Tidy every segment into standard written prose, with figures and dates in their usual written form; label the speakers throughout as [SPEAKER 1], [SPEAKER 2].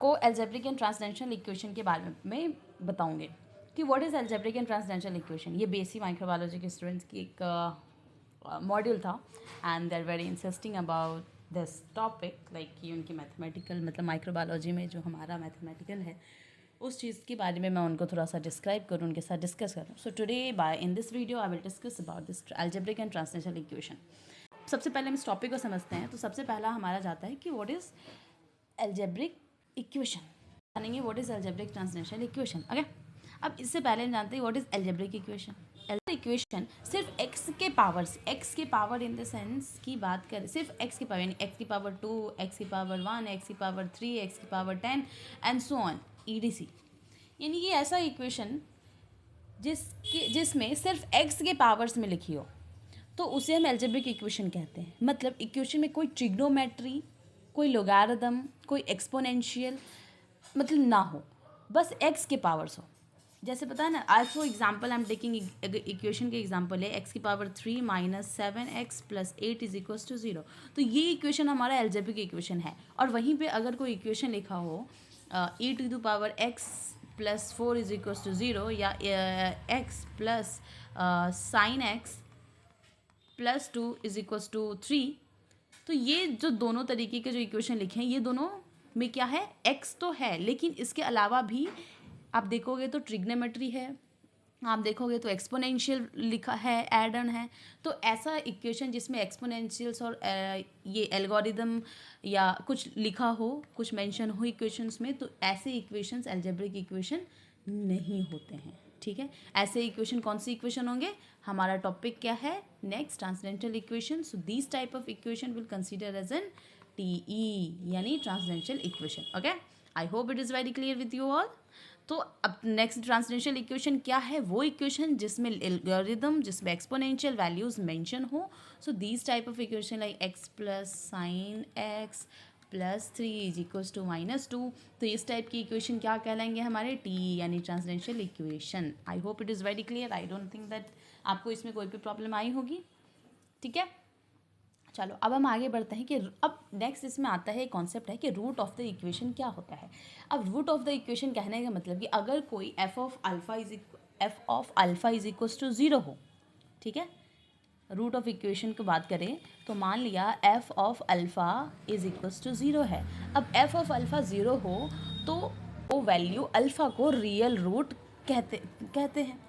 [SPEAKER 1] को algebraic and transcendental equation के बारे में बताऊंगे कि what is algebraic and transcendental equation. ये बेसिक माइक्रोबायोलॉजी के स्टूडेंट्स की एक मॉड्यूल था and they are very interesting about this topic. Like कि उनकी मैथमेटिकल मतलब माइक्रोबायोलॉजी में जो हमारा मैथमेटिकल है उस चीज़ के बारे में मैं उनको थोड़ा सा डिस्क्राइब करूँ, उनके साथ डिस्कस करूँ। So today by in this video I will discuss about this algebraic and transcendental equation. सबसे पहले हम इस टॉपिक को समझते हैं। तो सबसे पहला हमारा जाता है कि व्हाट इज़ एल्जेब्रिक इक्वेशन, जानेंगे what is algebraic transcendental equation. Okay, अब इससे पहले हम जानते हैं what is algebraic equation. Equation सिर्फ x के पावर इन द सेंस की बात करें, सिर्फ x के पावर यानी x की पावर 2, x की पावर 1, x की पावर 3, x की power 10 and so on EDC। यानी कि ऐसा इक्वेशन जिसमें सिर्फ x के पावर्स में लिखी हो तो उसे हम एल्जेब्रिक इक्वेशन कहते हैं। मतलब इक्वेशन में कोई ट्रिग्नोमेट्री, कोई लोगारिथम, कोई एक्सपोनेंशियल मतलब ना हो, बस x के पावर्स हो। जैसे पता है ना, आज for example I am taking equation के एग्जाम्पल है x की power 3 minus 7x plus 8 is equals to 0। तो ये इक्वेशन हमारा एल्जेब्रिक इक्वेशन है। और वहीं पे अगर कोई इक्वेशन लिखा हो e to the power x plus 4 is equals to 0 या x plus sine x plus 2 is equals to 3, तो ये जो दोनों तरीके के जो इक्वेशन लिखे हैं ये दोनों में क्या है, x तो है लेकिन इसके अलावा भी आप देखोगे तो ट्रिग्नोमेट्री है, आप देखोगे तो एक्सपोनेंशियल लिखा है, एड ऑन है। तो ऐसा इक्वेशन जिसमें एक्सपोनेंशियल्स और ये एल्गोरिदम या कुछ लिखा हो, कुछ मेंशन हो इक्वेशंस में, तो ऐसे इक्वेशंस एल्जेब्रिक इक्वेशन नहीं होते हैं। ठीक है, ऐसे इक्वेशन कौन सी इक्वेशन होंगे, हमारा टॉपिक क्या है next, transcendental equation. So this type of equation will consider as an TE यानी transcendental equation. Okay, I hope it is very clear with you all. तो अब नेक्स्ट ट्रांसडेंशनल इक्वेशन क्या है, वो इक्वेशन जिसमें एल्गोरिथम, जिसमें एक्सपोनेंशियल वैल्यूज मेंशन हो। So this type of equation like x plus sine x plus 3 is equals to -2। तो इस टाइप की इक्वेशन क्या कहलाएंगे, हमारे TE यानी transcendental equation. I hope it is very clear. I don't think that आपको इसमें कोई भी प्रॉब्लम आई होगी। ठीक है, चलो अब हम आगे बढ़ते हैं कि अब नेक्स्ट इसमें आता है, कॉन्सेप्ट है कि रूट ऑफ द इक्वेशन क्या होता है। अब रूट ऑफ द इक्वेशन कहने का मतलब कि अगर कोई f of alpha is equals to 0 हो, ठीक है, रूट ऑफ इक्वेशन की बात करें तो मान लिया f of alpha is equals to 0 है। अब f ऑफ अल्फ़ा 0 हो तो वो वैल्यू अल्फ़ा को रियल रूट कहते हैं।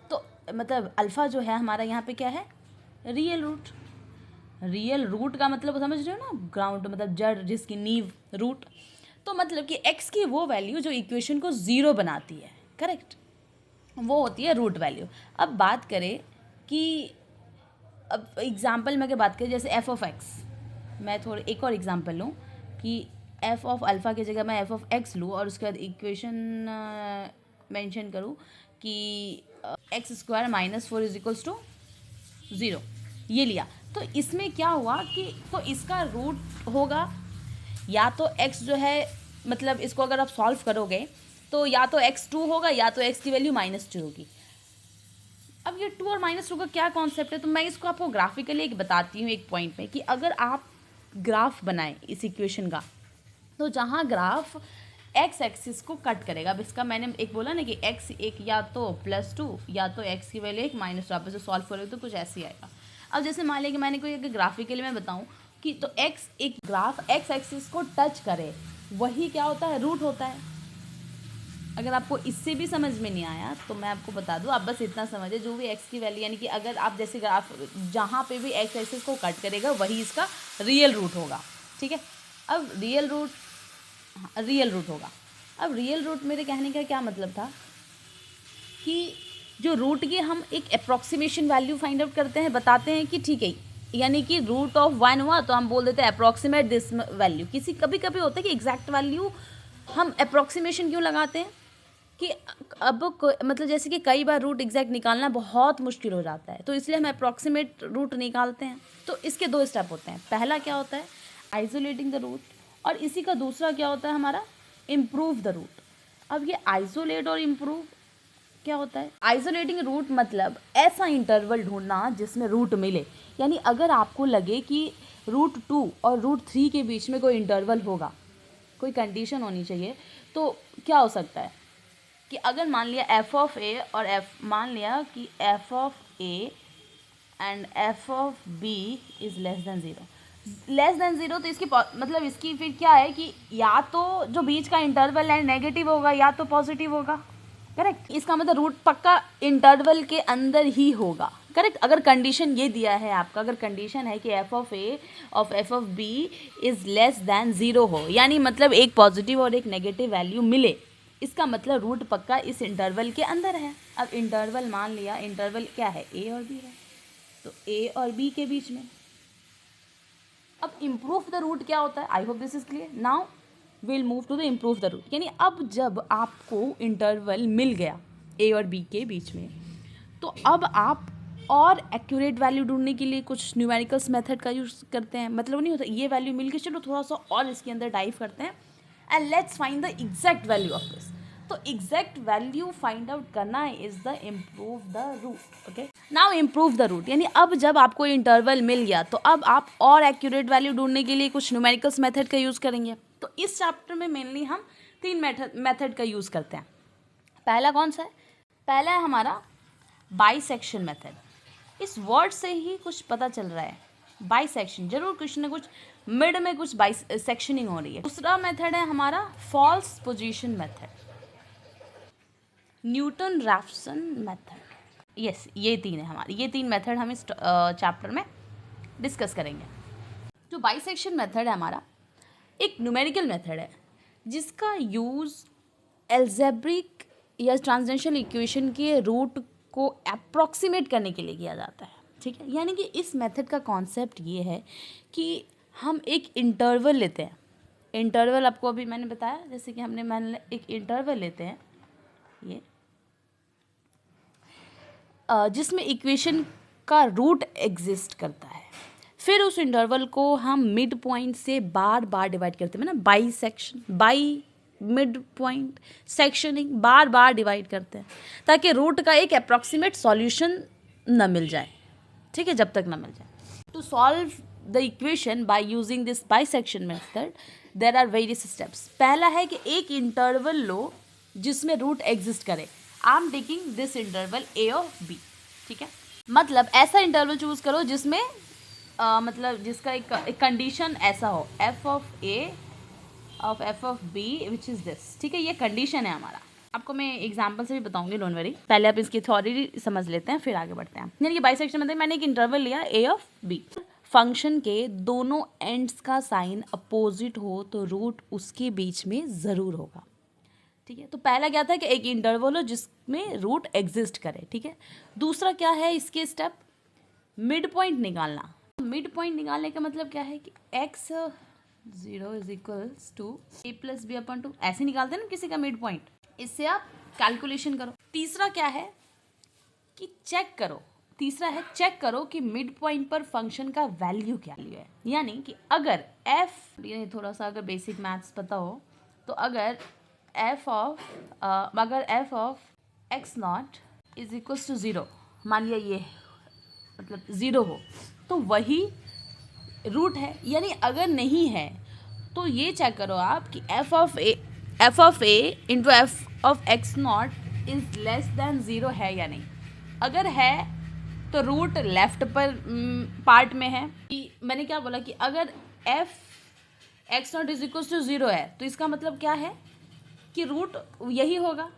[SPEAKER 1] तो मतलब अल्फ़ा जो है हमारा यहाँ पे क्या है, रियल रूट। रियल रूट का मतलब समझ रहे हो ना, ग्राउंड मतलब जड़, जिसकी नींव, रूट। तो मतलब कि x की वो वैल्यू जो इक्वेशन को 0 बनाती है, करेक्ट, वो होती है रूट वैल्यू। अब बात करें कि अब एग्जाम्पल में क्या बात करें, जैसे f ऑफ x, मैं थोड़ा एक और एग्जाम्पल लूँ कि f ऑफ अल्फ़ा की जगह मैं f ऑफ x लूँ और उसके बाद इक्वेशन मेंशन करूँ कि x square minus 4 is equals to 0, ये लिया। तो इसमें क्या हुआ कि तो इसका रूट होगा या तो x जो है, मतलब इसको अगर आप सॉल्व करोगे तो या तो x2 होगा या तो x की वैल्यू -2 होगी। अब ये 2 और -2 का क्या कॉन्सेप्ट है, तो मैं इसको आपको ग्राफिकली एक बताती हूँ एक पॉइंट में कि अगर आप ग्राफ बनाएं इस इक्वेशन का, तो जहाँ ग्राफ x एक्सिस को कट करेगा, अब इसका मैंने एक बोला ना कि x एक या तो +2 या तो x की वैल्यू एक -2, आप इसे सॉल्व करोगे तो कुछ ऐसे ही आएगा। अब जैसे मान लिया कि मैंने कोई अगर ग्राफिकली मैं बताऊं कि तो x एक ग्राफ x एक्सिस को टच करे, वही क्या होता है, रूट होता है। अगर आपको इससे भी समझ में नहीं आया तो मैं आपको बता दूं, आप बस इतना समझे, जो भी x की वैल्यू यानी कि अगर आप जैसे ग्राफ जहाँ पे भी x एक्सिस को कट करेगा वही इसका रियल रूट होगा। ठीक है, अब रियल रूट होगा। अब रियल रूट मेरे कहने का क्या मतलब था कि जो रूट की हम एक अप्रॉक्सीमेशन वैल्यू फाइंड आउट करते हैं, बताते हैं कि ठीक है, यानी कि रूट ऑफ 1 हुआ तो हम बोल देते हैं अप्रॉक्सीमेट दिस वैल्यू। कभी कभी होता है कि एग्जैक्ट वैल्यू हम अप्रॉक्सीमेशन क्यों लगाते हैं कि अब मतलब जैसे कि कई बार रूट एग्जैक्ट निकालना बहुत मुश्किल हो जाता है, तो इसलिए हम अप्रॉक्सीमेट रूट निकालते हैं। तो इसके 2 स्टेप होते हैं। पहला क्या होता है, आइसोलेटिंग द रूट, और इसी का दूसरा क्या होता है हमारा, इम्प्रूव द रूट। अब ये आइसोलेट और इम्प्रूव क्या होता है, आइसोलेटिंग रूट मतलब ऐसा इंटरवल ढूंढना जिसमें रूट मिले। यानी अगर आपको लगे कि √2 और √3 के बीच में कोई इंटरवल होगा, कोई कंडीशन होनी चाहिए। तो क्या हो सकता है कि अगर मान लिया एफ ऑफ ए और मान लिया कि F of A and F of B is less than zero, तो इसकी मतलब इसकी फिर क्या है कि या तो जो बीच का इंटरवल है नेगेटिव होगा या तो पॉजिटिव होगा, करेक्ट। इसका मतलब रूट पक्का इंटरवल के अंदर ही होगा, करेक्ट। अगर कंडीशन ये दिया है आपका, अगर कंडीशन है कि F of A of F of B is less than zero हो, यानी मतलब एक पॉजिटिव और एक नेगेटिव वैल्यू मिले, इसका मतलब रूट पक्का इस इंटरवल के अंदर है। अब इंटरवल मान लिया, इंटरवल क्या है, ए और बी है, तो ए और बी के बीच में। अब इम्प्रूव द रूट क्या होता है, I hope this is clear. Now will move to the improve the root, यानी अब जब आपको इंटरवल मिल गया ए और बी के बीच में, तो अब आप और एक्यूरेट वैल्यू ढूंढने के लिए कुछ न्यूमेरिकल्स मेथड का यूज़ करते हैं। मतलब नहीं होता ये वैल्यू मिल के चलो थोड़ा सा और इसके अंदर डाइव करते हैं and let's find the exact value of this. तो एग्जैक्ट वैल्यू फाइंड आउट करना is the improve the root. Okay, now improve the root, यानी अब जब आपको इंटरवल मिल गया तो अब आप और एक्यूरेट वैल्यू ढूंढने के लिए कुछ न्यूमेरिकल्स मेथड का यूज़ करेंगे। तो इस चैप्टर में मेनली हम 3 मेथड का यूज़ करते हैं। पहला कौन सा है, पहला है हमारा बाइसेक्शन मेथड। इस वर्ड से ही कुछ पता चल रहा है, बाइसेक्शन, जरूर कुछ ना कुछ मिड में कुछ बाइसेक्शनिंग हो रही है। दूसरा मेथड है हमारा false position method, Newton Raphson method. Yes, ये 3 है हमारे, ये 3 मेथड हम इस चैप्टर में डिस्कस करेंगे। जो बाइसेक्शन मेथड है हमारा एक न्यूमेरिकल मेथड है जिसका यूज़ एल्जेब्रिक या ट्रांसडेंशियल इक्वेशन के रूट को अप्रॉक्सीमेट करने के लिए किया जाता है, ठीक है। यानी कि इस मेथड का कॉन्सेप्ट ये है कि हम एक इंटरवल लेते हैं। इंटरवल आपको अभी मैंने बताया, जैसे कि हमने मान एक इंटरवल लेते हैं ये, जिसमें इक्वेशन का रूट एग्जिस्ट करता है। फिर उस इंटरवल को हम मिड पॉइंट से बार बार डिवाइड करते हैं, ना by mid point sectioning, bar bar divide करते हैं ताकि रूट का एक अप्रॉक्सीमेट सॉल्यूशन न मिल जाए, ठीक है, जब तक न मिल जाए। To solve the equation by using this bisection method there are various steps. पहला है कि एक इंटरवल लो जिसमें रूट एग्जिस्ट करे। I am taking this interval A of B, ठीक है। मतलब ऐसा इंटरवल चूज करो जिसमें मतलब जिसका एक कंडीशन ऐसा हो, F of A of F of B which is this, ठीक है। ये कंडीशन है हमारा। आपको मैं एग्जांपल से भी बताऊंगी, डोंट वरी। पहले आप इसकी थ्योरी समझ लेते हैं फिर आगे बढ़ते हैं। यानी कि बाइसेक्शन मतलब मैंने एक इंटरवल लिया ए ऑफ बी, फंक्शन के दोनों एंड्स का साइन अपोजिट हो तो रूट उसके बीच में ज़रूर होगा, ठीक है। तो पहला क्या था कि एक इंटरवल हो जिसमें रूट एग्जिस्ट करे, ठीक है। दूसरा क्या है इसके स्टेप, मिड पॉइंट निकालना। मिड पॉइंट निकालने का मतलब क्या है कि x 0 is equals to a plus B upon 2, ऐसे निकालते हैं ना किसी का मिड पॉइंट। इससे आप कैलकुलेशन करो। तीसरा क्या है कि चेक करो, तीसरा है चेक करो कि मिड पॉइंट पर फंक्शन का वैल्यू क्या है। यानी कि अगर f, यानी थोड़ा सा अगर बेसिक मैथ्स पता हो तो अगर f of x naught is equals to 0, मान लिया ये मतलब 0 हो तो वही रूट है। यानी अगर नहीं है तो ये चेक करो आप कि F of A into F of x naught is less than 0 है या नहीं। अगर है तो रूट लेफ्ट पर पार्ट में है। कि मैंने क्या बोला कि अगर F X naught is equal to 0 है तो इसका मतलब क्या है कि रूट यही होगा।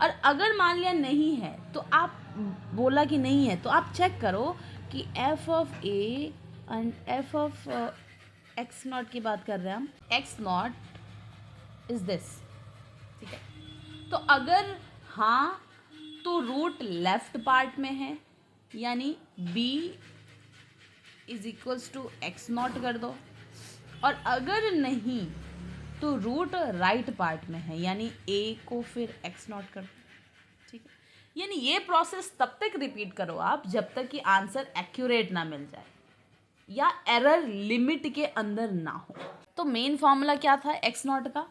[SPEAKER 1] और अगर मान लिया नहीं है तो आप बोला कि नहीं है तो आप चेक करो कि F of A and F of x not की बात कर रहे हैं हम, एक्स नॉट इज दिस, ठीक है। तो अगर हाँ तो रूट लेफ्ट पार्ट में है, यानी b is equals to X naught कर दो। और अगर नहीं तो रूट राइट पार्ट में है, यानी a को फिर एक्स नॉट कर दो, ठीक है। यानी ये प्रोसेस तब तक रिपीट करो आप जब तक कि आंसर एक्यूरेट ना मिल जाए या एरर लिमिट के अंदर ना हो। तो मेन फॉर्मूला क्या था एक्स नॉट का,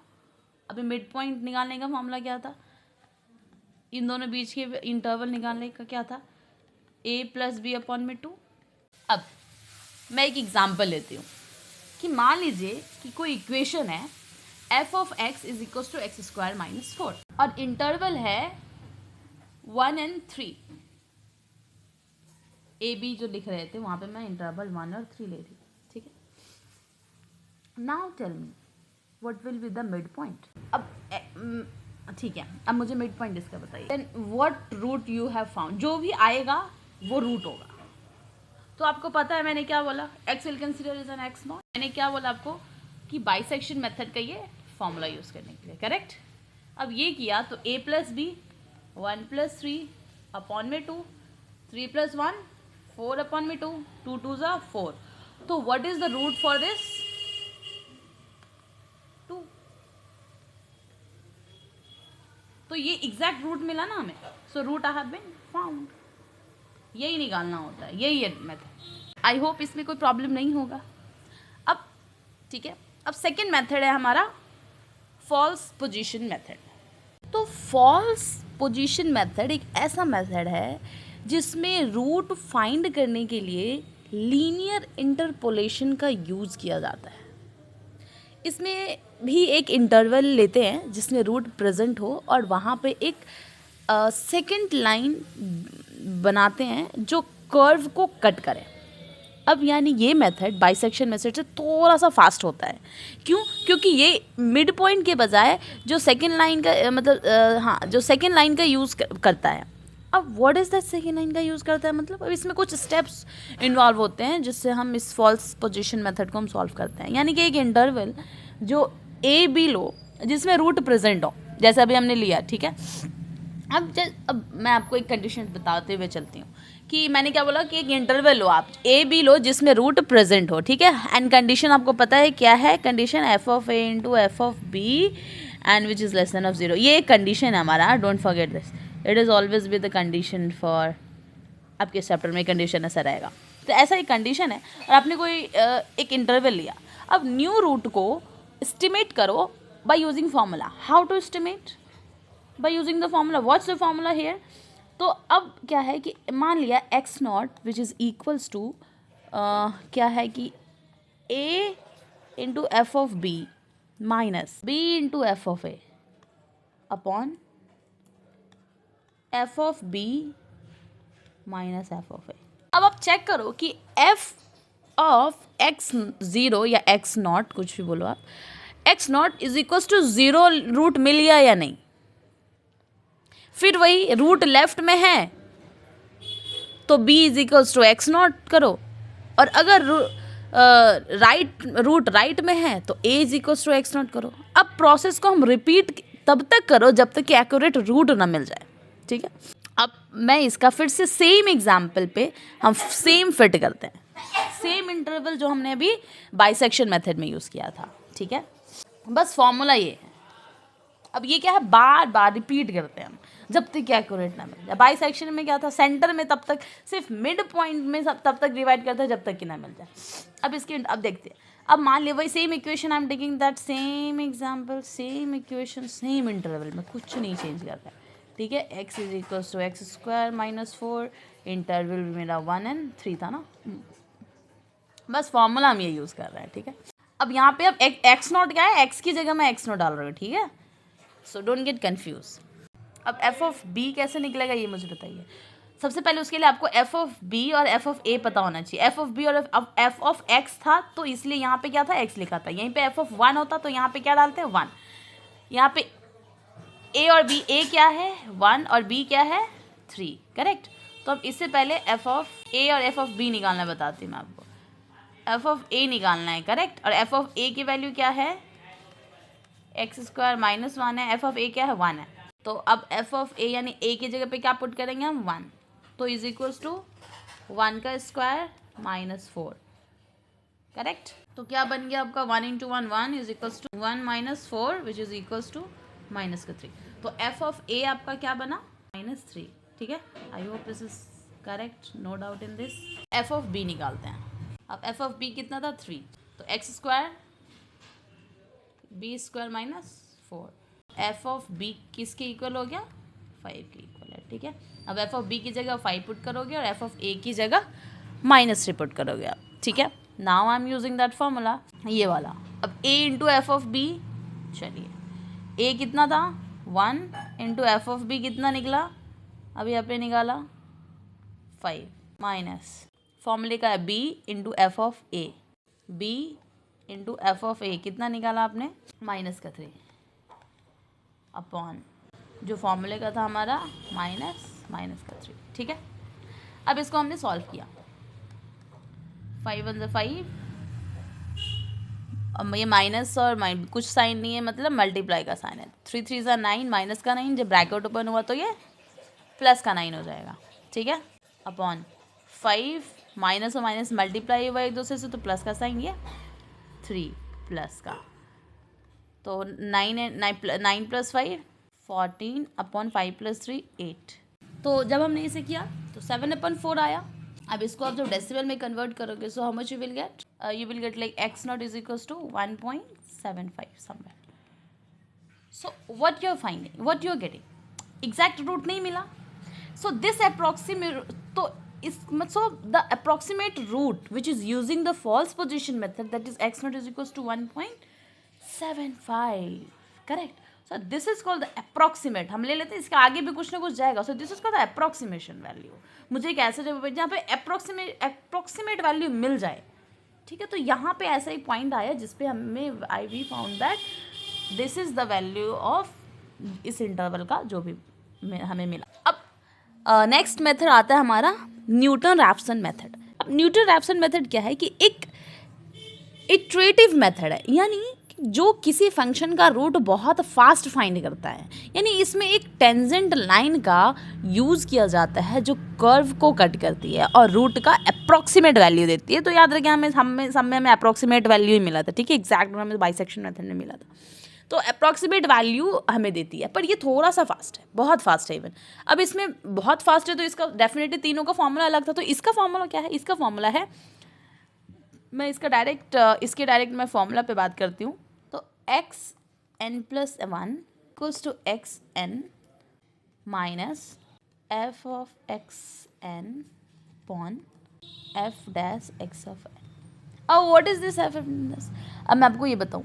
[SPEAKER 1] अभी मिड पॉइंट निकालने का फॉर्मूला क्या था, इन दोनों बीच के इंटरवल निकालने का क्या था, a प्लस बी अपॉन में 2। अब मैं एक एग्जांपल लेती हूँ कि मान लीजिए कि कोई इक्वेशन है F of X is equal to X square minus 4 और इंटरवल है 1 and 3। ए बी जो लिख रहे थे वहां पे मैं इंटरवल 1 और 3 ले रही, ठीक है। Now tell me what will be the mid point. अब ठीक है, अब मुझे मिड पॉइंट इसका बताइए। Then what root you have found, जो भी आएगा वो रूट होगा। तो आपको पता है मैंने क्या बोला, x will consider is an x not. मैंने क्या बोला आपको कि बाइसेक्शन मेथड का ये फॉर्मूला यूज करने के लिए, करेक्ट। अब ये किया तो a plus B 1 plus 3 upon में 2, 3 प्लस 1 4 अपॉन में 2, 2 2 ज़ा 4। तो what is the root for this 2। तो ये एग्जैक्ट रूट मिला ना हमें, so root I have been found. यही निकालना होता है, यही है मेथड। आई होप इसमें कोई प्रॉब्लम नहीं होगा। अब ठीक है, अब सेकेंड मेथड है हमारा फॉल्स पोजीशन मेथड। तो फॉल्स पोजीशन मेथड एक ऐसा मेथड है जिसमें रूट फाइंड करने के लिए लीनियर इंटरपोलेशन का यूज़ किया जाता है। इसमें भी एक इंटरवल लेते हैं जिसमें रूट प्रेजेंट हो और वहाँ पे एक सेकंड लाइन बनाते हैं जो कर्व को कट करे। अब यानी ये मेथड बाइसेक्शन मेथड से थोड़ा सा फास्ट होता है। क्यों? क्योंकि ये मिड पॉइंट के बजाय जो सेकंड लाइन का मतलब जो सेकंड लाइन का यूज़ करता है। अब what is that second line का यूज़ करता है मतलब, अब इसमें कुछ स्टेप्स इन्वॉल्व होते हैं जिससे हम इस फॉल्स पोजीशन मेथड को हम सॉल्व करते हैं। यानी कि एक इंटरवल जो ए बी लो जिसमें रूट प्रेजेंट हो, जैसे अभी हमने लिया, ठीक है। अब मैं आपको एक कंडीशन बताते हुए चलती हूँ कि मैंने क्या बोला कि एक इंटरवल लो, आप ए बी लो जिसमें रूट प्रेजेंट हो, ठीक है। एंड कंडीशन आपको पता है क्या है, condition F of A into F of B and which is less than of 0। ये एक कंडीशन है हमारा, don't forget this, it is always be the condition for, आपके चैप्टर में कंडीशन ऐसा रहेगा। तो ऐसा एक कंडीशन है और आपने कोई एक इंटरवल लिया। अब न्यू रूट को एस्टिमेट करो by using formula. How to estimate? By using the formula. What's the formula here? तो अब क्या है कि मान लिया x not which is equals to क्या है कि a into F of b minus b into F of a upon f of b minus f of a. अब आप चेक करो कि एफ ऑफ एक्स 0 या एक्स नॉट, कुछ भी बोलो आप, x naught is equals to 0 root मिल गया या नहीं। फिर वही रूट लेफ्ट में है तो b is equals to X naught करो, और अगर रूट राइट में है तो a is equals to X naught करो। अब प्रोसेस को हम रिपीट तब तक करो जब तक कि एक्यूरेट रूट ना मिल जाए, ठीक है। अब मैं इसका फिर से सेम एग्जाम्पल पे हम सेम फिट करते हैं, सेम इंटरवल जो हमने अभी बाइसेक्शन मेथड में यूज़ किया था, ठीक है। बस फॉर्मूला ये है। अब ये क्या है, बार बार रिपीट करते हैं हम जब तक एक्यूरेट ना मिल जाए। बाइसेक्शन में क्या था, सेंटर में तब तक सिर्फ मिड पॉइंट में तब तक डिवाइड करते हैं जब तक कि ना मिल जाए। अब देखते हैं। अब मान लिया वही same equation, I am taking that same example, same equation, same interval में कुछ नहीं चेंज करता है, ठीक है। x is equals to X square minus 4, interval मेरा 1 and 3 था ना, बस फॉर्मूला हम ये यूज़ कर रहे हैं, ठीक है। अब यहाँ पे अब एक्स नॉट क्या है, एक्स की जगह मैं एक्स नॉट डाल रहा हूँ, ठीक है। So don't get confuse. अब एफ ऑफ बी कैसे निकलेगा ये मुझे बताइए। सबसे पहले उसके लिए आपको एफ ऑफ बी और एफ ऑफ ए पता होना चाहिए। एफ ऑफ बी और एफ ऑफ एक्स था तो इसलिए यहाँ पे क्या था, एक्स लिखा था। यहीं पे एफ ऑफ 1 होता तो यहाँ पे क्या डालते हैं, 1। यहाँ पे ए और बी, ए क्या है 1 और बी क्या है 3, करेक्ट। तो अब इससे पहले एफ ऑफ ए और एफ ऑफ बी निकालना बताती हूँ मैं आपको। एफ ऑफ ए निकालना है, करेक्ट। और एफ ऑफ ए की वैल्यू क्या है, एक्स स्क्वायर माइनस 1 है। एफ ऑफ ए क्या है, 1 है। तो अब एफ ऑफ ए यानी ए की जगह पे क्या पुट करेंगे हम, 1। तो इज इक्वल्स टू 1 का स्क्वायर माइनस 4, करेक्ट। तो क्या बन गया आपका 1 into 1 1 is equals to 1 minus 4 which is equals to minus का 3। तो एफ ऑफ ए आपका क्या बना, -3, ठीक है। I hope this is correct, no doubt in this. F of B निकालते हैं। अब एफ ऑफ बी कितना था, 3। तो X square B square minus 4। F of B किसके इक्वल हो गया, 5 के इक्वल है, ठीक है। अब एफ ऑफ बी की जगह 5 पुट करोगे और एफ ऑफ ए की जगह -3 पुट करोगे आप, ठीक है। Now I am using that formula, ये वाला। अब ए इंटू एफ ऑफ बी चलिए ए कितना था 1 इंटू एफ ऑफ बी कितना निकला, अभी आपने निकाला 5 माइनस फॉर्मूले का है b into F of a, b into F of a कितना निकाला आपने माइनस का 3 अपॉन जो फॉर्मूले का था हमारा माइनस का 3, ठीक है। अब इसको हमने सॉल्व किया, 5 1 5, अब ये माइनस और कुछ साइन नहीं है, मतलब मल्टीप्लाई का साइन है, 3 3 9 माइनस का 9, जब ब्रैकेट ओपन हुआ तो ये प्लस का 9 हो जाएगा, ठीक है। अपॉन 5 माइनस और माइनस मल्टीप्लाई हुआ एक दूसरे से तो प्लस का साइन, ये 3 प्लस का, तो 9 प्लस 5 14 अपॉन 5 प्लस 3 8। तो जब हमने इसे किया तो 7/4 आया। अब इसको आप जब डेसिमल में कन्वर्ट करोगे so how much you will get like x0 is equals to 1.75 somewhere. So what you are finding, what you are getting, exact root नहीं मिला, सो दिस अप्रॉक्सीमेट, तो इस मतलब the approximate root which is using the false position method that is x0 is equals to 1.75, correct. So this is called the approximate, हम ले लेते हैं, इसके आगे भी कुछ ना कुछ जाएगा, सो this is called the approximation value. मुझे एक ऐसा जहाँ पे अप्रॉक्सीमेट वैल्यू मिल जाए, ठीक है। तो यहाँ पे ऐसा एक पॉइंट आया जिसपे हमें we found that this is the value of इस इंटरवल का जो भी हमें मिला। अब नेक्स्ट मेथड आता है हमारा न्यूटन रैप्सन मेथड। अब न्यूटन रैप्सन मेथड क्या है कि एक इटरेटिव मेथड है, यानी जो किसी फंक्शन का रूट बहुत फास्ट फाइंड करता है, यानी इसमें एक टेंजेंट लाइन का यूज़ किया जाता है जो कर्व को कट करती है और रूट का अप्रॉक्सीमेट वैल्यू देती है। तो याद रखें हमें अप्रॉक्सीमेट वैल्यू ही मिला था, ठीक है, एग्जैक्ट हमें बाइसेक्शन मेथड में मिला था, तो अप्रॉक्सीमेट वैल्यू हमें देती है, पर ये थोड़ा सा फास्ट है, बहुत फास्ट है इवन। अब इसमें बहुत फास्ट है तो इसका डेफिनेटली तीनों का फॉर्मूला अलग था, तो इसका फॉर्मूला क्या है, इसका फॉर्मूला है, मैं इसके डायरेक्ट मैं फॉर्मूला पे बात करती हूँ, तो xn+1 equals to xn minus f of xn upon f dash x of n। अब व्हाट इज दिस f? अब मैं आपको ये बताऊँ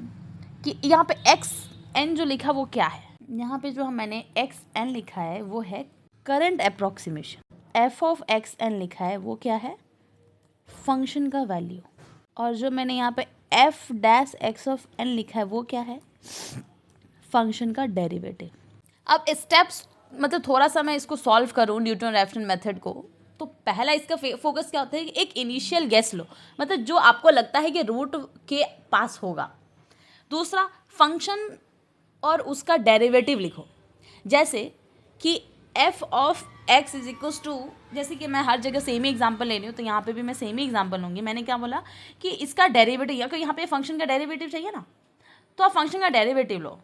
[SPEAKER 1] कि यहाँ पे xn जो लिखा वो क्या है, यहाँ पे जो मैंने xn लिखा है वो है current approximation, f of xn लिखा है वो क्या है, फंक्शन का वैल्यू, और जो मैंने यहाँ पे f dash x of n लिखा है वो क्या है, फंक्शन का डेरिवेटिव। अब स्टेप्स मतलब थोड़ा सा मैं इसको सॉल्व करूँ न्यूटन रैप्सन मेथड को, तो पहला इसका फोकस क्या होता है कि एक इनिशियल गेस लो, मतलब जो आपको लगता है कि रूट के पास होगा। दूसरा, फंक्शन और उसका डेरिवेटिव लिखो, जैसे कि f of x is equals to, जैसे कि मैं हर जगह सेम ही एग्जांपल ले रही हूँ तो यहाँ पे भी मैं सेम ही एग्जांपल लूँगी। मैंने क्या बोला कि इसका डेरिवेटिव, या यहाँ पे फंक्शन का डेरिवेटिव चाहिए ना, तो आप फंक्शन का डेरिवेटिव लो।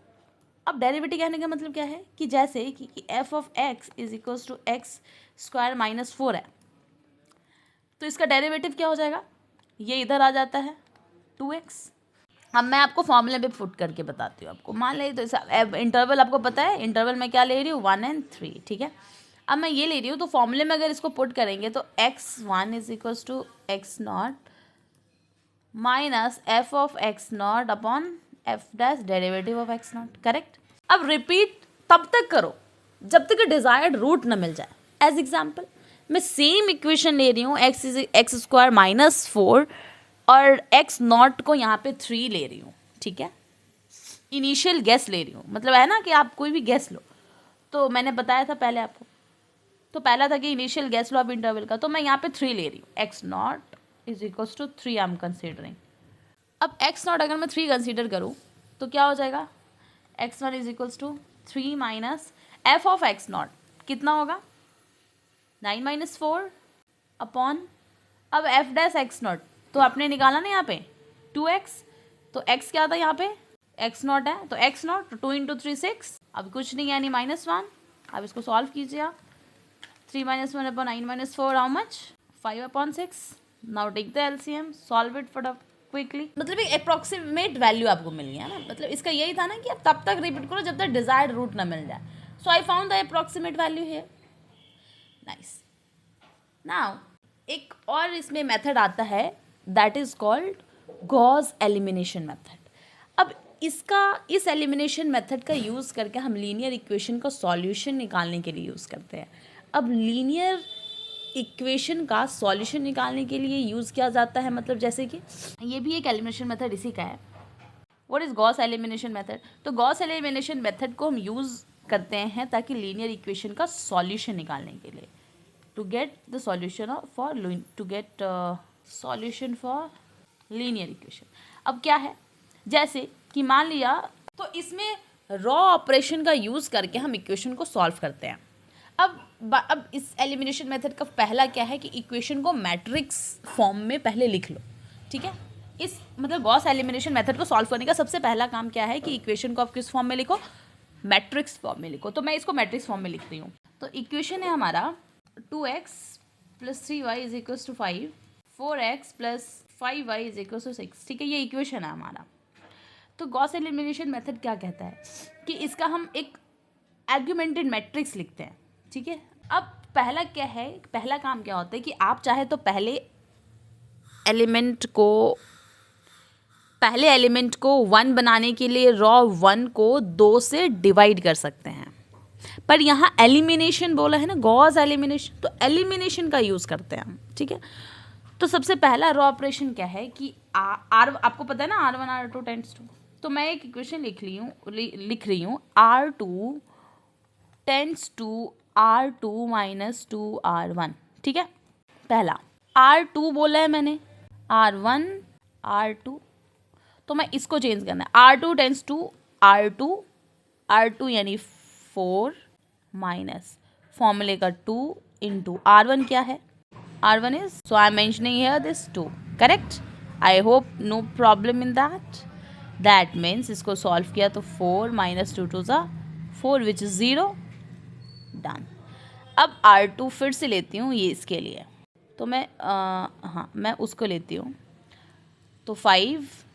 [SPEAKER 1] अब डेरिवेटिव कहने का मतलब क्या है कि जैसे कि f of x is equals to x square minus 4 है, तो इसका डेरिवेटिव क्या हो जाएगा, ये इधर आ जाता है 2x। अब मैं आपको फॉर्मूले पे पुट करके बताती हूँ आपको। मान लीजिए तो इंटरवल आपको पता है, इंटरवल में क्या ले रही हूँ 1 and 3, ठीक है। अब मैं ये ले रही हूँ तो फॉर्मूले में अगर इसको पुट करेंगे तो x1 is equals to x0 minus f of x0 upon f dash derivative of x0, correct. अब रिपीट तब तक करो जब तक डिजायर्ड रूट ना मिल जाए। एज एग्जाम्पल मैं सेम इक्वेशन ले रही हूँ, x स्क्वायर माइनस 4 और x0 को यहाँ पे 3 ले रही हूँ, ठीक है, इनिशियल गेस ले रही हूँ, मतलब है ना कि आप कोई भी गेस लो, तो मैंने बताया था पहले आपको, तो पहला था कि इनिशियल गेस लो आप इंटरवल का, तो मैं यहाँ पे 3 ले रही हूँ, x0 is equals to 3 I am considering. अब x0 अगर मैं 3 कंसिडर करूँ तो क्या हो जाएगा, x1 is equals to 3 minus f of x0 कितना होगा 9 माइनस 4 अपॉन, अब f डैश x0 तो आपने निकाला ना यहाँ पे 2x, तो x क्या था यहाँ पे x0 है, तो x0 2 इंटू 3 6, अब कुछ नहीं यानी -1। अब इसको सॉल्व कीजिए आप, 3 minus 1 upon 9 minus 4 how much 5/6। Now take the LCM, solve it for quickly, मतलब एक अप्रॉक्सीमेट वैल्यू आपको मिल गया ना, मतलब इसका यही था ना कि आप तब तक रिपीट करो जब तक डिजायर्ड रूट ना मिल जाए। So I found the approximate value here, nice. Now एक और इसमें मेथड आता है that is called Gauss elimination method. अब इस एलिमिनेशन मेथड का यूज़ करके हम लीनियर इक्वेशन का सॉल्यूशन निकालने के लिए यूज़ करते हैं। अब लीनियर इक्वेशन का सॉल्यूशन निकालने के लिए यूज़ किया जाता है, मतलब जैसे कि ये भी एक एलिमिनेशन मेथड इसी का है। What is Gauss elimination method? तो गॉस एलिमिनेशन मेथड को हम यूज़ करते हैं ताकि लीनियर इक्वेशन का सॉल्यूशन निकालने के लिए, to get the solution for linear equation. अब क्या है, जैसे कि मान लिया, तो इसमें रॉ ऑपरेशन का यूज़ करके हम इक्वेशन को सॉल्व करते हैं। अब इस एलिमिनेशन मेथड का पहला क्या है कि इक्वेशन को मैट्रिक्स फॉर्म में पहले लिख लो, ठीक है। इस मतलब गॉस एलिमिनेशन मेथड को सॉल्व करने का सबसे पहला काम क्या है कि इक्वेशन को आप किस फॉर्म में लिखो, मैट्रिक्स फॉर्म में लिखो। तो मैं इसको मैट्रिक्स फॉर्म में लिख रही हूँ। तो इक्वेशन है हमारा 2x + 3y = 5, 4x + 5y = 6, ठीक है, ये इक्वेशन है हमारा। तो गॉस एलिमिनेशन मेथड क्या कहता है कि इसका हम एक आर्गुमेंटेड मैट्रिक्स लिखते हैं, ठीक है। अब पहला क्या है, पहला काम क्या होता है कि आप चाहे तो पहले एलिमेंट को 1 बनाने के लिए रॉ 1 को 2 से डिवाइड कर सकते हैं, पर यहाँ एलिमिनेशन बोला है ना, गॉस एलिमिनेशन, तो एलिमिनेशन का यूज़ करते हैं हम, ठीक है। तो सबसे पहला रॉ ऑपरेशन क्या है कि आपको पता है ना R1 R2 टेंड्स टू, तो मैं एक इक्वेशन लिख रही हूँ R2 tends to R2 - 2R1, ठीक है। पहला R2 बोला है मैंने, R1 R2, तो मैं इसको चेंज करना है, R2 टेंड्स टू R2 यानी 4 माइनस फॉर्मूले का 2 इंटू R1 क्या है, R1 is, so I am mentioning here this 2, correct. I hope no problem in that means इसको सॉल्व किया तो 4 - 2 = 4 विच इज 0, डन। अब R2 फिर से लेती हूँ ये इसके लिए, तो मैं उसको लेती हूँ, तो 5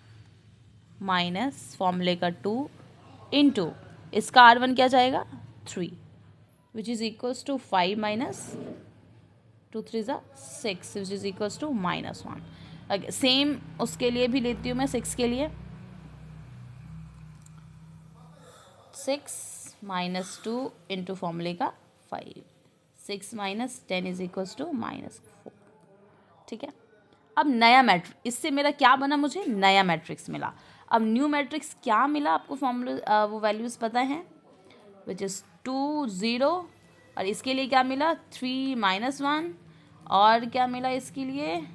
[SPEAKER 1] माइनस फॉर्मूले का 2 इंटू इसका R1 क्या जाएगा 3, which is equals to 5 - 2 3 = 6, which is equals to -1। Same उसके लिए भी लेती हूँ मैं 6 के लिए, 6 - 2 इंटू फॉर्मूले का 5, 6 - 10 इज इक्वल्स टू -4, ठीक है। अब नया मैट्रिक्स, इससे मेरा क्या बना, मुझे नया मैट्रिक्स मिला। अब न्यू मैट्रिक्स क्या मिला आपको, फॉर्मूला वो वैल्यूज़ पता हैं, विच इज़ 2 0, और इसके लिए क्या मिला 3 - 1, और क्या मिला इसके लिए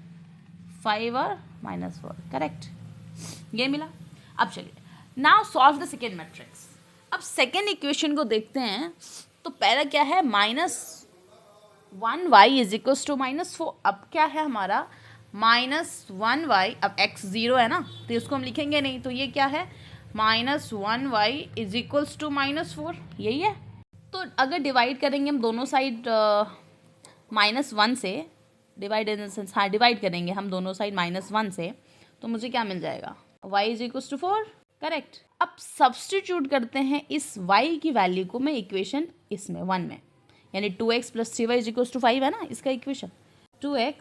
[SPEAKER 1] 5 और -4, करेक्ट, ये मिला। अब चलिए now solve the second matrix. अब सेकेंड इक्वेशन को देखते हैं, तो पहला क्या है -1y = -4। अब क्या है हमारा -1y, अब x 0 है ना, तो इसको हम लिखेंगे नहीं, तो ये क्या है -1y = -4, यही है। तो अगर डिवाइड करेंगे हम दोनों साइड -1 से, डिवाइड इन द सेंस, हाँ डिवाइड करेंगे हम दोनों साइड -1 से, तो मुझे क्या मिल जाएगा y = 4, करेक्ट। अब सब्स्टिट्यूट करते हैं इस y की वैल्यू को मैं इक्वेशन इसमें 1 में, यानी 2x + 3y = 5 है ना इसका इक्वेशन, 2x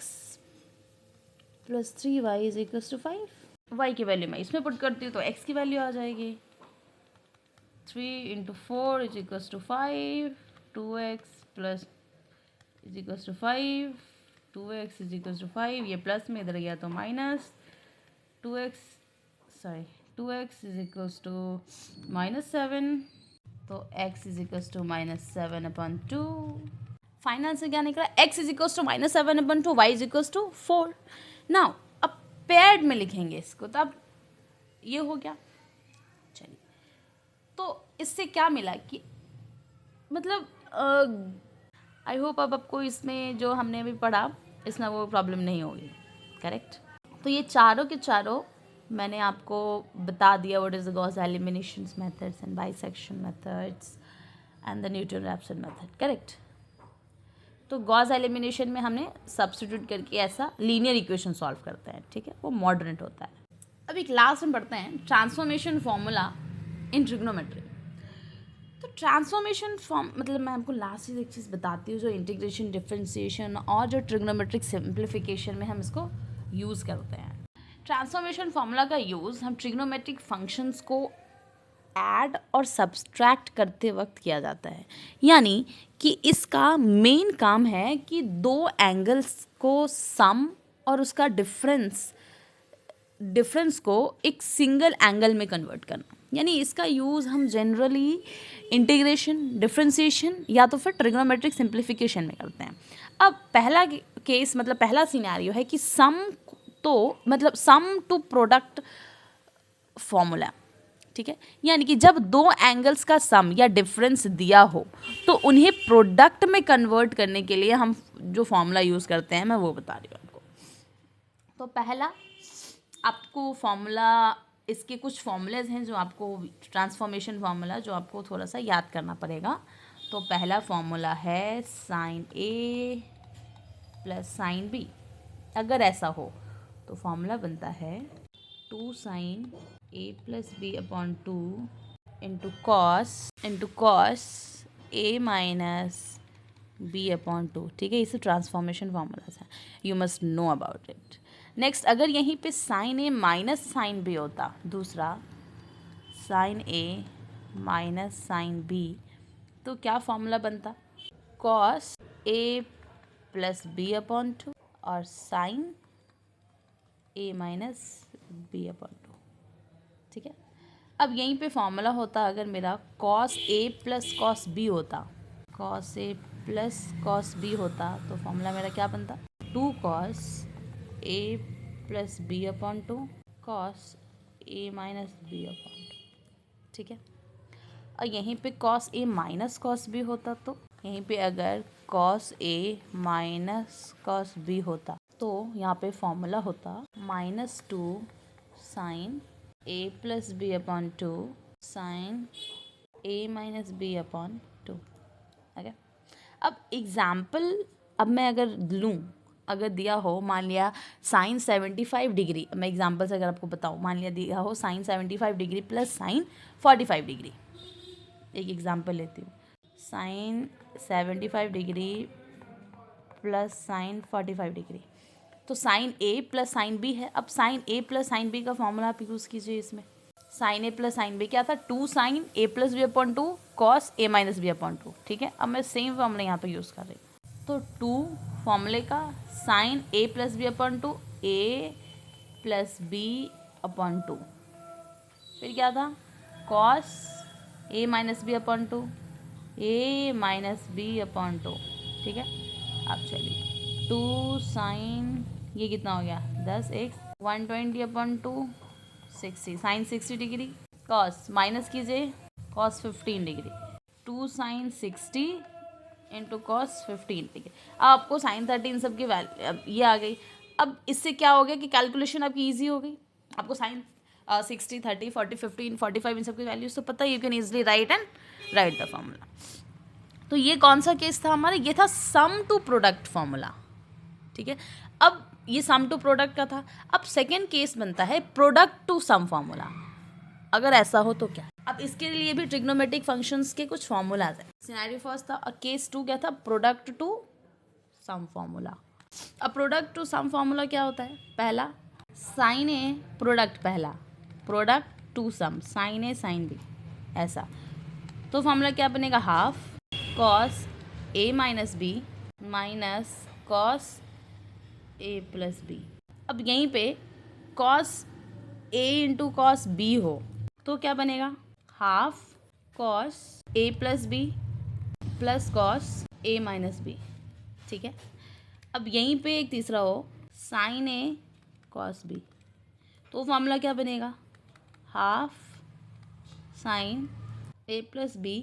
[SPEAKER 1] + 3y = 5, y की वैल्यू मैं इसमें पुट करती हूँ तो x की वैल्यू आ जाएगी, 3 × 4 = 5, 2x + 5, 2x = 5, ये प्लस में इधर गया तो माइनस, 2x -7, तो x -7/2। फाइनल से क्या निकला, x -7/2, y = 4। नाउ अब पेयर्ड में लिखेंगे इसको, तब ये हो गया। चलिए, तो इससे क्या मिला कि मतलब आई होप अब आपको इसमें जो हमने अभी पढ़ा इसमें वो प्रॉब्लम नहीं होगी, करेक्ट। तो ये चारों के चारों मैंने आपको बता दिया, what is the Gauss elimination methods and bisection methods and the Newton-Raphson method, correct. तो गॉस एलिमिनेशन में हमने सब्स्टिट्यूट करके ऐसा लीनियर इक्वेशन सॉल्व करते हैं, ठीक है, वो मॉडरेट होता है। अभी क्लास में पढ़ते हैं ट्रांसफॉर्मेशन फॉर्मूला इन ट्रिग्नोमेट्री। तो ट्रांसफॉर्मेशन मतलब मैं आपको लास्ट एक चीज़ बताती हूँ, जो इंटीग्रेशन, डिफरेंशिएशन और जो ट्रिग्नोमेट्रिक सिंप्लीफिकेशन में हम इसको यूज़ करते हैं। ट्रांसफॉर्मेशन फार्मूला का यूज़ हम ट्रिग्नोमेट्रिक फंक्शंस को ऐड और सब्सट्रैक्ट करते वक्त किया जाता है। यानी कि इसका मेन काम है कि दो एंगल्स को सम और उसका डिफरेंस को एक सिंगल एंगल में कन्वर्ट करना। यानी इसका यूज़ हम जनरली इंटीग्रेशन, डिफरेंशिएशन या तो फिर ट्रिग्नोमेट्रिक सिंप्लीफिकेशन में करते हैं। अब पहला केस मतलब पहला सिनेरियो है कि सम टू प्रोडक्ट फॉर्मूला, ठीक है। यानी कि जब दो एंगल्स का सम या डिफरेंस दिया हो तो उन्हें प्रोडक्ट में कन्वर्ट करने के लिए हम जो फॉर्मूला यूज़ करते हैं मैं वो बता रही हूँ आपको। तो पहला आपको फॉर्मूला, इसके कुछ फॉर्मूलेज हैं जो आपको ट्रांसफॉर्मेशन फार्मूला जो आपको थोड़ा सा याद करना पड़ेगा। तो पहला फॉर्मूला है साइन ए प्लस साइन बी। अगर ऐसा हो तो फॉर्मूला बनता है 2 साइन ए plus B upon 2 into cos ए माइनस बी अपॉन 2, ठीक है। इसे ट्रांसफॉर्मेशन फार्मूलाज है, you must know about it. Next, अगर यहीं पे sine a minus sine b होता, दूसरा sine a minus sine b, तो क्या फॉर्मूला बनता? कॉस ए प्लस बी अपॉन 2 और sine a minus B upon 2, ठीक है। अब यहीं पे फॉर्मूला होता, अगर मेरा cos A plus cos B होता, cos A plus cos B होता, तो फॉर्मूला मेरा क्या बनता? 2 कॉस ए प्लस बी अपॉन 2 कॉस ए माइनस बी अपॉन 2, ठीक है। और यहीं पे कॉस ए माइनस कॉस बी होता, तो यहीं पे अगर cos A minus cos B होता तो यहाँ पे फॉर्मूला होता -2 sine A plus B upon 2 sine a minus B upon 2, okay. अब एग्जाम्पल, अब मैं अगर लूँ, अगर दिया हो मान लिया साइन 75 डिग्री, मैं एग्जाम्पल से अगर आपको बताऊँ, मान लिया दिया हो sine 75 degree plus sine 45 degree. एक एग्जाम्पल लेती हूँ, sine 75 degree plus sine 45 degree, तो साइन ए प्लस साइन बी है। अब साइन ए प्लस साइन बी का फॉर्मूला आप यूज़ कीजिए इसमें। साइन ए प्लस साइन बी क्या था? 2 साइन ए प्लस बी अपॉन 2 कॉस ए माइनस बी अपॉन 2, ठीक है। अब मैं सेम फॉर्मूला यहाँ पे यूज़ कर रही हूँ, तो 2 फॉर्मूले का साइन ए प्लस बी अपॉन 2 ए प्लस बी अपॉन 2, फिर क्या था? Cos A minus B upon 2 A minus B upon 2, ठीक है। अब चलिए 2 साइन, ये कितना हो गया? 10 x 120 upon 2 60, sine 60 degree, cos minus कीजिए cos 15 degree, 2 sine 60 into cos 15 degree. अब आपको साइन 13 सब की वैल्यू अब ये आ गई। अब इससे क्या हो गया कि कैलकुलेशन आपकी ईजी हो गई। आपको साइन 60, 30, 40, 15, 45 इन सब की वैल्यूज तो पता है, you can easily right the formula. तो ये कौन सा केस था हमारा? ये था सम टू प्रोडक्ट फॉर्मूला, ठीक है। अब ये सम टू प्रोडक्ट का था। अब सेकेंड केस बनता है प्रोडक्ट टू सम फॉर्मूला। अगर ऐसा हो तो क्या? अब इसके लिए भी ट्रिग्नोमेट्रिक फंक्शंस के कुछ फॉर्मूलाज हैं। सिनेरियो फर्स्ट था, और केस 2 क्या था? Product to sum formula. अब प्रोडक्ट टू सम फॉर्मूला क्या होता है? पहला साइन ए प्रोडक्ट, पहला product to sum sine A sine B, ऐसा। तो फॉर्मूला क्या बनेगा? हाफ कॉस ए माइनस बी माइनस कॉस ए प्लस बी। अब यहीं पे cos A into cos B हो तो क्या बनेगा? हाफ कॉस ए प्लस बी प्लस कॉस ए माइनस बी, ठीक है। अब यहीं पे एक तीसरा हो साइन ए कॉस बी, तो फॉर्मूला क्या बनेगा? Half sine A plus B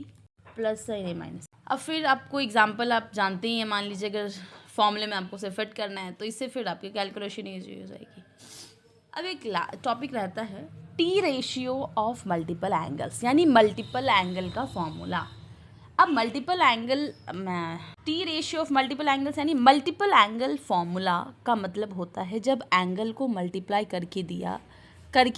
[SPEAKER 1] plus sign a minus. अब फिर आपको एग्जांपल आप जानते ही हैं, मान लीजिए अगर फॉर्मूले में आपको उसे फिट करना है तो इससे फिर आपकी कैलकुलेशन ईजी हो जाएगी। अब एक टॉपिक रहता है T ratio of multiple angles, यानी मल्टीपल एंगल का फॉर्मूला। अब multiple angle T ratio of multiple angles यानी मल्टीपल एंगल फॉर्मूला का मतलब होता है जब एंगल को मल्टीप्लाई करके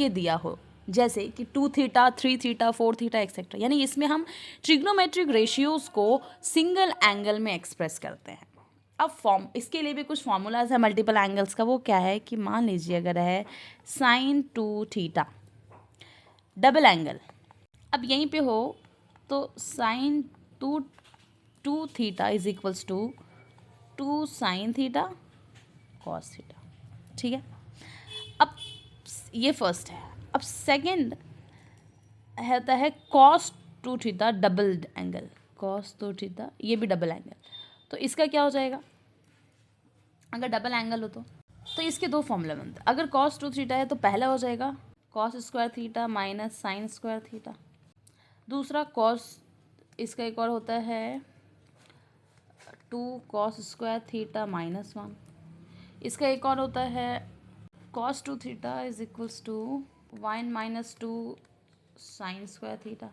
[SPEAKER 1] दिया हो, जैसे कि 2 थीटा 3 थीटा 4 थीटा एक्सेट्रा। यानी इसमें हम ट्रिग्नोमेट्रिक रेशियोज़ को सिंगल एंगल में एक्सप्रेस करते हैं। अब इसके लिए भी कुछ फार्मूलाज है मल्टीपल एंगल्स का। वो क्या है कि मान लीजिए अगर है साइन 2 थीटा डबल एंगल अब यहीं पे हो तो sine two theta is equals to 2 sine theta cos theta, ठीक है। अब ये फर्स्ट है। अब सेकंड होता है cos 2 theta double angle, cos 2 theta ये भी डबल एंगल। तो इसका क्या हो जाएगा, अगर डबल एंगल हो तो इसके दो फॉर्मूला बनते हैं। अगर कॉस 2 थीटा है तो पहला हो जाएगा cos square theta minus sign square theta. दूसरा कॉस, इसका एक और होता है 2 कॉस स्क्वायर थीटा माइनस 1। इसका एक और होता है cos 2 theta is equals to 1 minus 2 sine square theta.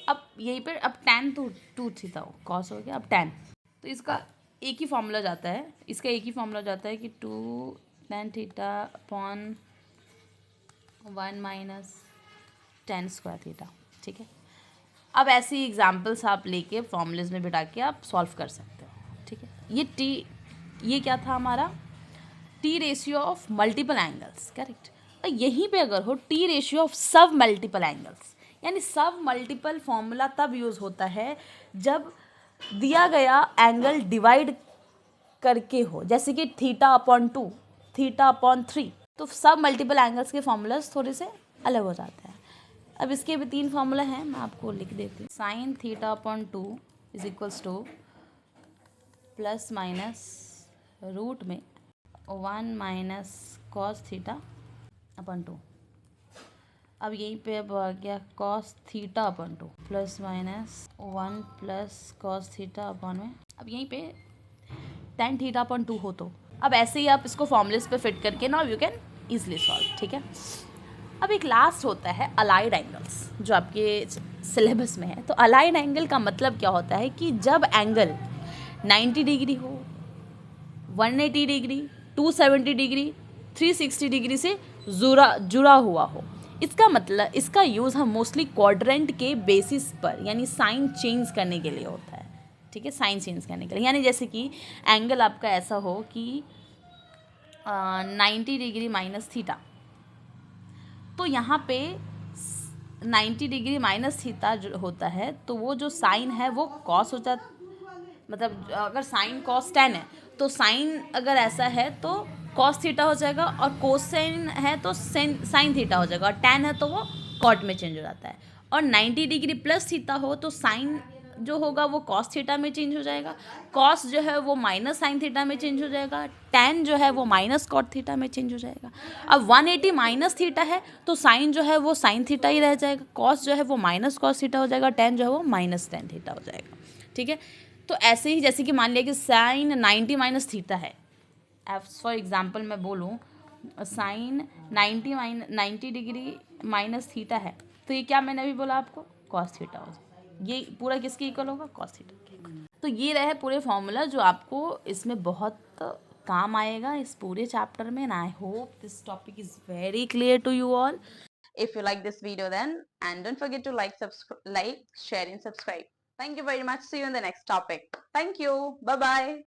[SPEAKER 1] अब यहीं पर अब tan 2 थीटा हो, कॉस हो गया, अब tan। तो इसका एक ही फॉर्मूला जाता है, इसका एक ही फॉर्मूला जाता है कि 2 tan theta upon 1 minus tan square theta, ठीक है। अब ऐसी एग्जाम्पल्स आप लेके फॉर्मूलेज में बिठा के आप सॉल्व कर सकते हो, ठीक है। ये क्या था हमारा, T ratio of multiple angles, correct. और यहीं पे अगर हो टी रेशियो ऑफ सब मल्टीपल एंगल्स, यानी सब मल्टीपल फॉर्मूला तब यूज़ होता है जब दिया गया एंगल डिवाइड करके हो, जैसे कि थीटा अपॉन 2, थीटा अपॉन 3, तो सब मल्टीपल एंगल्स के फॉर्मूलाज थोड़े से अलग हो जाते हैं। अब इसके भी 3 फॉर्मूला हैं, मैं आपको लिख देती हूँ। Sine theta upon 2 is equals to plus minus root में 1 माइनस कॉस थीटा अपॉन 2। अब यहीं पे अब आ गया cos theta upon 2 plus minus 1 plus cos theta upon में, अब यहीं पे tan थीटा अपॉन 2 हो। तो अब ऐसे ही आप इसको फॉर्मूलेस पे फिट करके now you can easily solve, ठीक है। अब एक लास्ट होता है अलाइड एंगल्स, जो आपके सिलेबस में है। तो अलाइड एंगल का मतलब क्या होता है कि जब एंगल 90 डिग्री हो, 180 डिग्री, 270 डिग्री, 360 डिग्री से जुड़ा हुआ हो। इसका मतलब, इसका यूज़ हम मोस्टली क्वाड्रेंट के बेसिस पर यानी साइन चेंज करने के लिए होता है, ठीक है। साइन चेंज करने के लिए, यानी जैसे कि एंगल आपका ऐसा हो कि 90 डिग्री माइनस थीटा, तो यहाँ पे 90 डिग्री माइनस थीटा जो होता है तो वो जो साइन है वो कॉस हो जाता, मतलब अगर साइन कॉस tan है तो साइन अगर ऐसा है तो कॉस थीटा हो जाएगा, और कोसाइन है तो साइन थीटा हो जाएगा, और tan है तो वो कॉट में चेंज हो जाता है। और 90 डिग्री प्लस थीटा हो तो साइन जो होगा वो कॉस थीटा में चेंज हो जाएगा, कॉस जो है वो माइनस साइन थीटा में चेंज हो जाएगा, tan जो है वो माइनस कॉट थीटा में चेंज हो जाएगा। अब 180 माइनस थीटा है तो साइन जो है वो साइन थीटा ही रह जाएगा, कॉस जो है वो माइनस कॉस थीटा हो जाएगा, tan जो है वो माइनस tan थीटा हो जाएगा, ठीक है। तो ऐसे ही जैसे कि मान लिया कि साइन 90 माइनस थीटा है, फॉर एग्जांपल मैं बोलूँ साइन 90 डिग्री माइनस थीटा है, तो ये क्या मैंने अभी बोला आपको, कॉस थीटा हो जाएगा। ये पूरा किसके इक्वल होगा, कॉस थीटा के इक्वल। तो ये रहे पूरे फॉर्मूला जो आपको इसमें बहुत काम आएगा इस पूरे चैप्टर में। And I hope this topic is very clear to you all. If you like this video then, and don't forget to like, share and subscribe. Thank you very much. See you in the next topic. Thank you. Bye bye.